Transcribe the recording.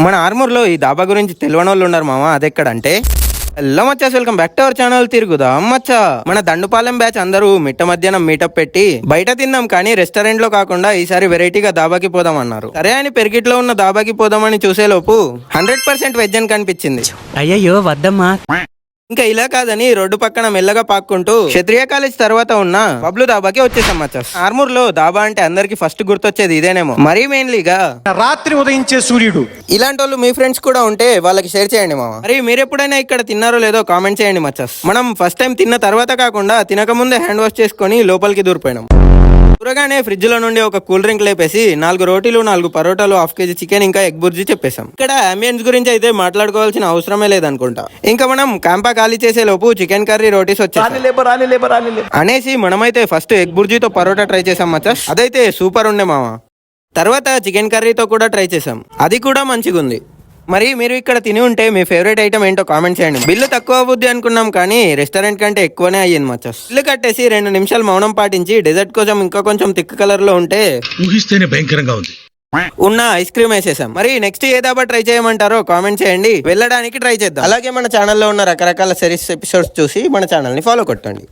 మన ఆర్మూర్ లో ఈ దాబా గురించి తెలియని వాళ్ళు ఉన్నారు మామ. అదెక్కడంటే హలో మచ్చాస్, welcome back to our channel తిరుగుదా మచ్చా. మన దండుపాలెం బ్యాచ్ అందరూ మిట్ట మధ్యాహ్నం మీటప్ పెట్టి బయట తిన్నాం, కానీ రెస్టారెంట్ లో కాకుండా ఈసారి వెరైటీగా దాబాకి పోదాం అన్నారు. సరే అని పెరిగిట్లో ఉన్న దాబాకి పోదామని చూసేలోపు 100% వెజ్ అని కనిపించింది. అయ్యయ్యో వద్దమ్మా. ఇంకా ఇలా కాదని రోడ్డు పక్కన మెల్లగా పాక్కుంటూ క్షత్రియ కాలేజ్ తర్వాత ఉన్న బబ్లు దాబాకి వచ్చేసాం మచ్చస్. ఆర్మూర్ లో దాబా అంటే అందరికి ఫస్ట్ గుర్తొచ్చేది ఇదేనేమో. మరీ మెయిన్లీగా రాత్రి ఉదయించే సూర్యుడు. ఇలాంటి వాళ్ళు మీ ఫ్రెండ్స్ కూడా ఉంటే వాళ్ళకి షేర్ చేయండి మామ. మరి మీరు ఎప్పుడైనా ఇక్కడ తిన్నారో లేదో కామెంట్ చేయండి మచ్చస్. మనం ఫస్ట్ టైం తిన్న తర్వాత కాకుండా తినక ముందే హ్యాండ్ వాష్ చేసుకొని లోపలికి దూరిపోయినాం. దూరగానే ఫ్రిడ్జ్ లో నుండి ఒక కూల్ డ్రింక్ లేపేసి 4 రోటీలు 4 పరోటాలు 1/2 కేజీ చికెన్ ఇంకా ఎగ్ బుర్జీ చెప్పేశాం. ఇక్కడ అంబియన్స్ గురించి అయితే మాట్లాడుకోవాల్సిన అవసరమే లేదనుకుంటా. ఇంకా మనం క్యాంపా ఖాళీ చేసే లోపు చికెన్ కర్రీ రోటీస్ వచ్చాయి అనేసి మనమైతే ఫస్ట్ ఎగ్ బుర్జీతో పరోటా ట్రై చేసాం మచ్చస్. అదైతే సూపర్ ఉండే మామ. తర్వాత చికెన్ కర్రీతో కూడా ట్రై చేసాం, అది కూడా మంచిగా ఉంది. మరి మీరు ఇక్కడ తిని ఉంటే మీ ఫేవరెట్ ఐటమ్ ఏంటో కామెంట్ చేయండి. బిల్లు తక్కువ అవుద్ది అనుకున్నాం, కానీ రెస్టారెంట్ కంటే ఎక్కువనే అయ్యింది మచ్చస్. బిల్లు కట్టేసి 2 నిమిషాలు మౌనం పాటించి డెజర్ట్ కోసం ఇంకా కొంచెం థిక్ కలర్ లో ఉంటే ఊహిస్తేనే భయంకరంగా ఉంది ఉన్న ఐస్ క్రీమ్ వేసేసాం. మరి నెక్స్ట్ ఏ దాబా ట్రై చేయమంటారో కామెంట్ చేయండి, వెళ్ళడానికి ట్రై చేద్దాం. అలాగే మన ఛానల్లో ఉన్న రకరకాల సిరీస్ ఎపిసోడ్స్ చూసి మన ఛానల్ ని ఫాలో కొట్టండి.